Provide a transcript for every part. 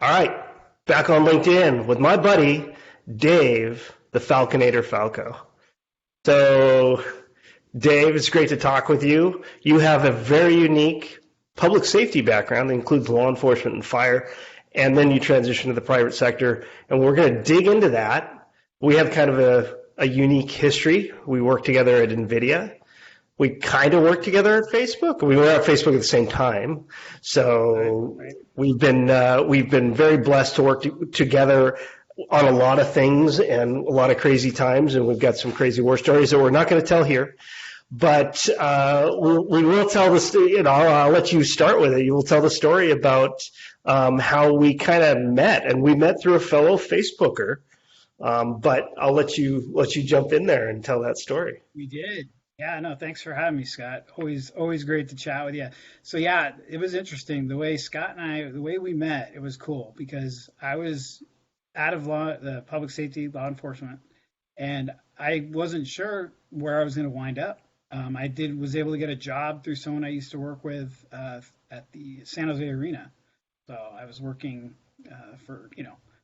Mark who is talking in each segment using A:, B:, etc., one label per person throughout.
A: All right, back on LinkedIn with my buddy, Dave, the Falconator Falco. So, Dave, it's great to talk with you. You have a very unique public safety background that includes law enforcement and fire, and then you transition to the private sector, and we're going to dig into that. We have kind of a unique history. We worked together at NVIDIA. We kind of worked together at Facebook. We were at Facebook at the same time. So we've been very blessed to work together on a lot of things and a lot of crazy times. And we've got some crazy war stories that we're not going to tell here. But we will tell the story. I'll let you start with it. You will tell the story about how we kind of met, and we met through a fellow Facebooker. But I'll let you jump in there and tell that story.
B: We did. Yeah, no, thanks for having me, Scott. Always great to chat with you. So yeah, it was interesting the way Scott and the way we met. It was cool because I was out of the public safety, law enforcement, and I wasn't sure where I was going to wind up. I was able to get a job through someone I used to work with at the San Jose Arena. So I was working for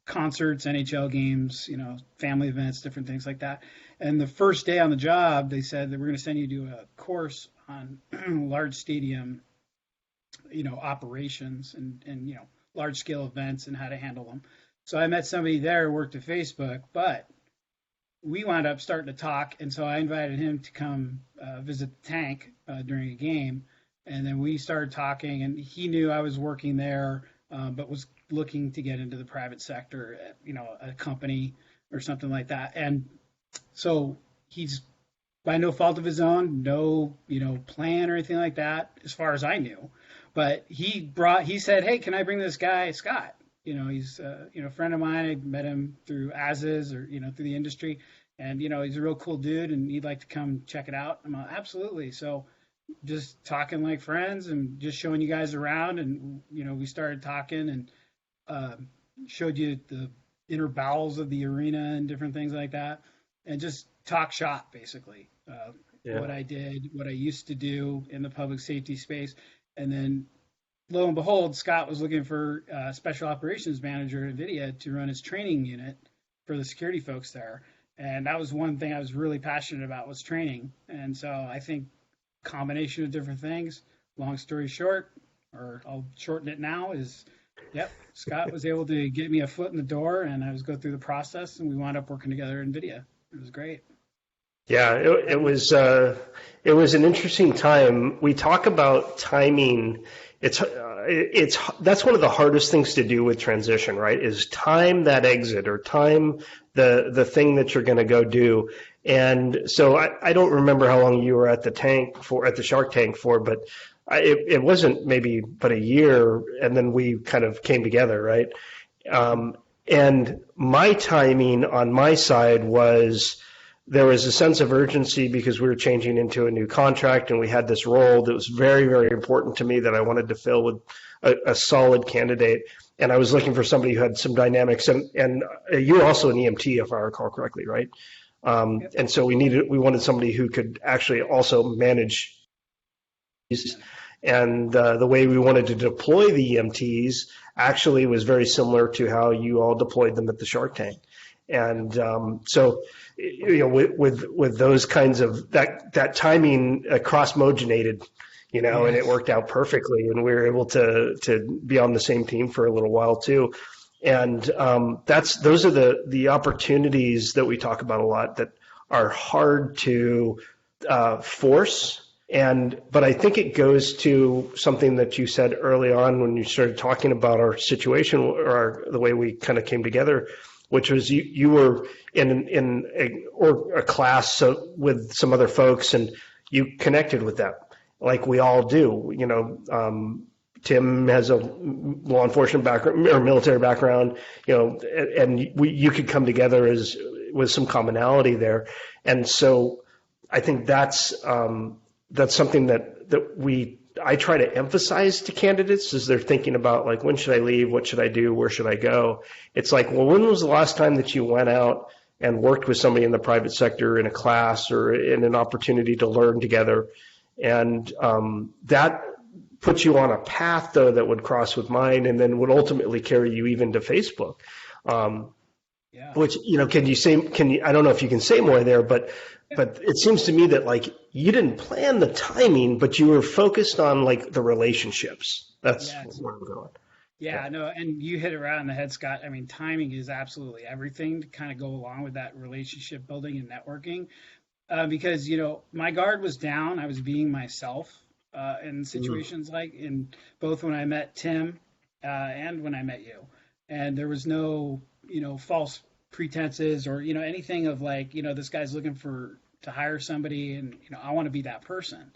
B: concerts, NHL games, family events, different things like that. And the first day on the job, they said that we're going to send you to a course on large stadium, operations and large scale events and how to handle them. So I met somebody there who worked at Facebook, but we wound up starting to talk. And so I invited him to come visit the tank during a game. And then we started talking, and he knew I was working there, but was looking to get into the private sector at, a company or something like that. And so he's by no fault of his own, no, plan or anything like that, as far as I knew. But he said, hey, can I bring this guy, Scott? He's, a friend of mine. I met him through ASIS or, through the industry. And, he's a real cool dude and he'd like to come check it out. I'm like, absolutely. So just talking like friends and just showing you guys around. And, we started talking and showed you the inner bowels of the arena and different things like that. And just talk shop, basically, what I did, what I used to do in the public safety space. And then lo and behold, Scott was looking for a special operations manager at NVIDIA to run his training unit for the security folks there. And that was one thing I was really passionate about, was training. And so I think combination of different things, long story short, or I'll shorten it now, is Scott was able to get me a foot in the door, and I was go through the process, and we wound up working together at NVIDIA. It was great.
A: Yeah, it was an interesting time. We talk about timing. It's that's one of the hardest things to do with transition, right? Is time that exit or time the thing that you're going to go do. And so I don't remember how long you were at the Shark Tank for, but it wasn't maybe but a year, and then we kind of came together, right? And my timing on my side was, there was a sense of urgency because we were changing into a new contract and we had this role that was very, very important to me that I wanted to fill with a solid candidate. And I was looking for somebody who had some dynamics. And you were also an EMT, if I recall correctly, right? And so we wanted somebody who could actually also manage these. And the way we wanted to deploy the EMTs actually was very similar to how you all deployed them at the Shark Tank. And so, with those kinds of that timing cross-mogenated, and it worked out perfectly, and we were able to be on the same team for a little while too. And those are the opportunities that we talk about a lot that are hard to force. But I think it goes to something that you said early on when you started talking about our situation or the way we kind of came together, which was you were in a class with some other folks and you connected with them like we all do. Tim has a law enforcement background or military background, and you could come together with some commonality there. And so I think that's something that I try to emphasize to candidates as they're thinking about, like, when should I leave? What should I do? Where should I go? It's like, well, when was the last time that you went out and worked with somebody in the private sector in a class or in an opportunity to learn together? And put you on a path though that would cross with mine, and then would ultimately carry you even to Facebook.
B: Yeah.
A: Which, I don't know if you can say more there, but it seems to me that like you didn't plan the timing, but you were focused on like the relationships. That's where I'm going.
B: Yeah, no, and you hit it right on the head, Scott. I mean, timing is absolutely everything to kind of go along with that relationship building and networking. Because, my guard was down. I was being myself in situations like in both when I met Tim and when I met you. And there was no, false pretenses or, anything of like, this guy's looking to hire somebody and, I want to be that person.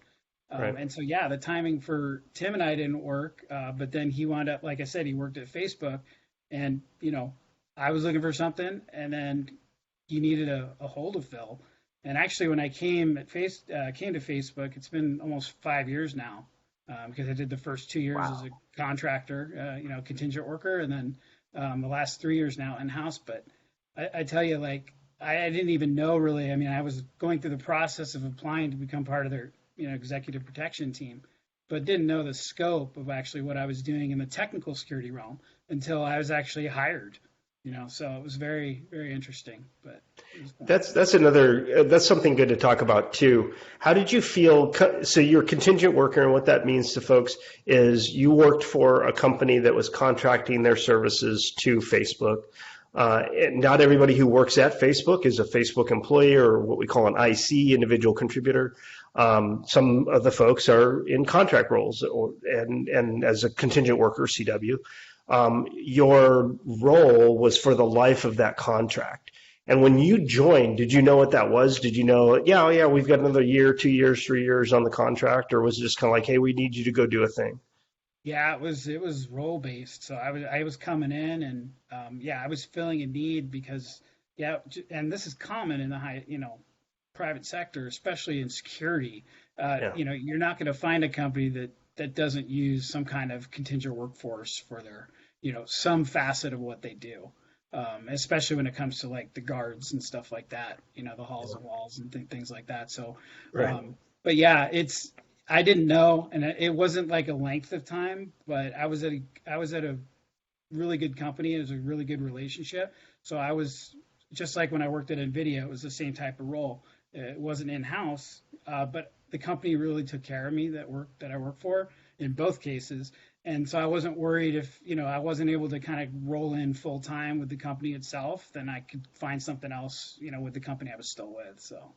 A: Right.
B: And so, yeah, the timing for Tim and I didn't work. But then he wound up, like I said, he worked at Facebook and, I was looking for something and then he needed a hole to fill. And actually, when I came to Facebook, it's been almost 5 years now because I did the first 2 years as a contractor, contingent worker, and then the last 3 years now in-house. But I tell you, like, I didn't even know really. I mean, I was going through the process of applying to become part of their, executive protection team, but didn't know the scope of actually what I was doing in the technical security realm until I was actually hired. So it was very, very interesting. But
A: that's something good to talk about too. How did you feel? So you're a contingent worker, and what that means to folks is you worked for a company that was contracting their services to Facebook. And not everybody who works at Facebook is a Facebook employee or what we call an IC, individual contributor. Some of the folks are in contract roles and as a contingent worker, CW. Your role was for the life of that contract. And when you joined, did you know what that was? Did you know, yeah, we've got another year, 2 years, 3 years on the contract? Or was it just kind of like, hey, we need you to go do a thing?
B: Yeah, it was role based. So I was coming in and I was filling a need because and this is common in the private sector, especially in security. You're not going to find a company that doesn't use some kind of contingent workforce for their some facet of what they do, especially when it comes to like the guards and stuff like that, the halls and walls and things like that. So,
A: right.
B: But yeah, I didn't know, and it wasn't like a length of time, but I was at a really good company. It was a really good relationship. So I was just like when I worked at NVIDIA, it was the same type of role. It wasn't in-house, but the company really took care of me that I worked for in both cases. And so I wasn't worried if, I wasn't able to kind of roll in full time with the company itself, then I could find something else, with the company I was still with. So.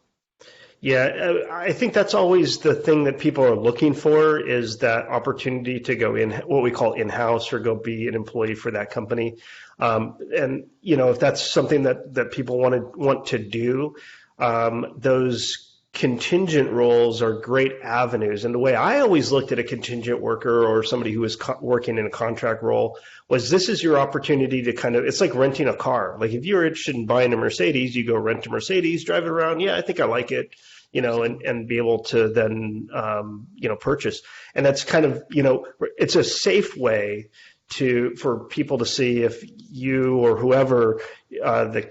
A: Yeah, I think that's always the thing that people are looking for is that opportunity to go in, what we call in-house, or go be an employee for that company. And, if that's something that people want to do, those contingent roles are great avenues. And the way I always looked at a contingent worker or somebody who was working in a contract role was this is your opportunity to it's like renting a car. Like if you're interested in buying a Mercedes, you go rent a Mercedes, drive it around. Yeah, I think I like it, and be able to then, purchase. And that's kind of, it's a safe way for people to see if you or whoever the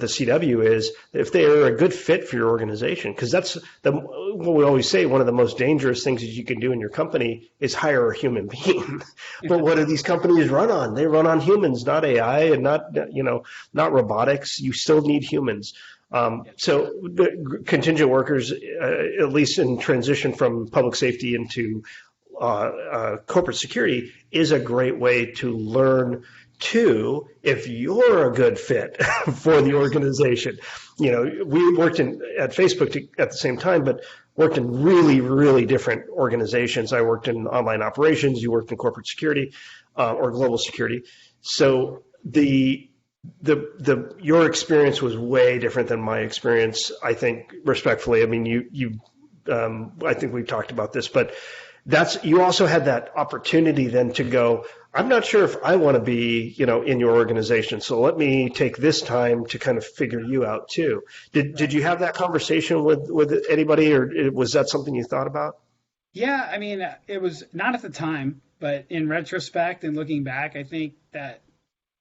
A: CW is, if they are a good fit for your organization. Because that's what we always say, one of the most dangerous things that you can do in your company is hire a human being. But what do these companies run on? They run on humans, not AI and not robotics. You still need humans. So the contingent workers, at least in transition from public safety into corporate security, is a great way to learn too if you're a good fit for the organization. We worked at Facebook at the same time, but worked in really, really different organizations. I worked in online operations. You worked in corporate security or global security. So your experience was way different than my experience. I think, respectfully. I mean, I think we've talked about this, but you also had that opportunity then to go, I'm not sure if I want to be, in your organization. So let me take this time to kind of figure you out too. Did you have that conversation with anybody, or was that something you thought about?
B: Yeah, I mean, it was not at the time, but in retrospect and looking back, I think that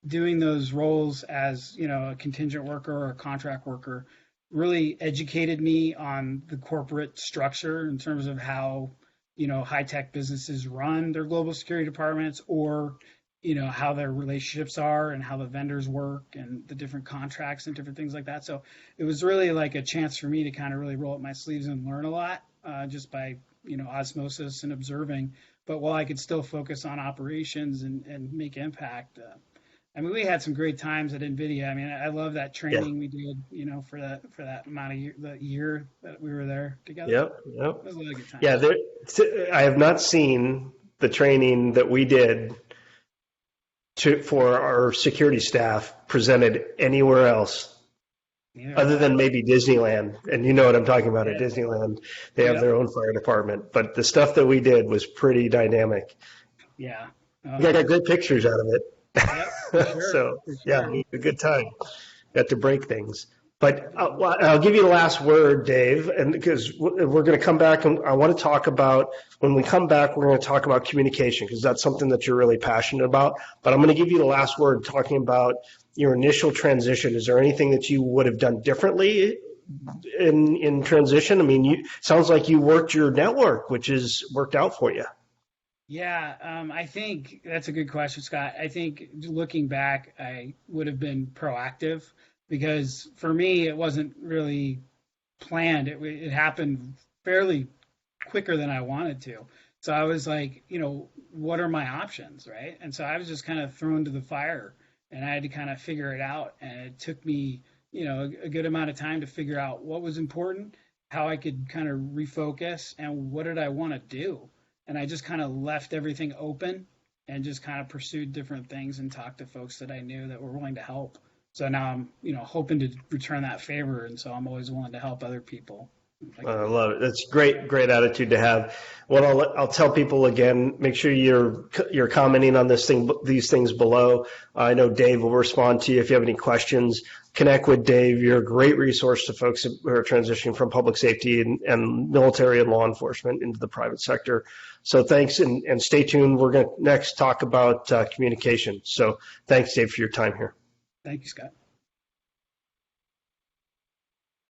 B: doing those roles as, a contingent worker or a contract worker really educated me on the corporate structure in terms of how high-tech businesses run their global security departments, or how their relationships are and how the vendors work and the different contracts and different things like that. So it was really like a chance for me to kind of really roll up my sleeves and learn a lot, just by osmosis and observing. But while I could still focus on operations and make impact. I mean, we had some great times at NVIDIA. I mean, I love that training we did, for that amount of year that we were there together.
A: Yep.
B: It was a really good time.
A: Yeah, I have not seen the training that we did for our security staff presented anywhere else other than maybe Disneyland. And you know what I'm talking about at Disneyland. They have their own fire department. But the stuff that we did was pretty dynamic.
B: Yeah.
A: I got great pictures out of it.
B: Yep, sure,
A: So, a good time. Got to break things. But I'll give you the last word, Dave, and because we're going to come back, and I want to talk about, when we come back, we're going to talk about communication, because that's something that you're really passionate about. But I'm going to give you the last word talking about your initial transition. Is there anything that you would have done differently in transition? I mean, sounds like you worked your network, which has worked out for you.
B: Yeah, I think that's a good question, Scott. I think looking back, I would have been proactive, because for me, it wasn't really planned. It happened fairly quicker than I wanted to. So I was like, what are my options, right? And so I was just kind of thrown to the fire, and I had to kind of figure it out. And it took me, a good amount of time to figure out what was important, how I could kind of refocus, and what did I want to do. And I just kind of left everything open and just kind of pursued different things and talked to folks that I knew that were willing to help. So now I'm, hoping to return that favor, and so I'm always willing to help other people.
A: I love it. That's great attitude to have. Well, I'll tell people again, make sure you're commenting on these things below. I know Dave will respond to you if you have any questions. Connect with Dave. You're a great resource to folks who are transitioning from public safety and military and law enforcement into the private sector. So thanks, and stay tuned. We're going to next talk about communication. So thanks, Dave, for your time here.
B: Thank you, Scott.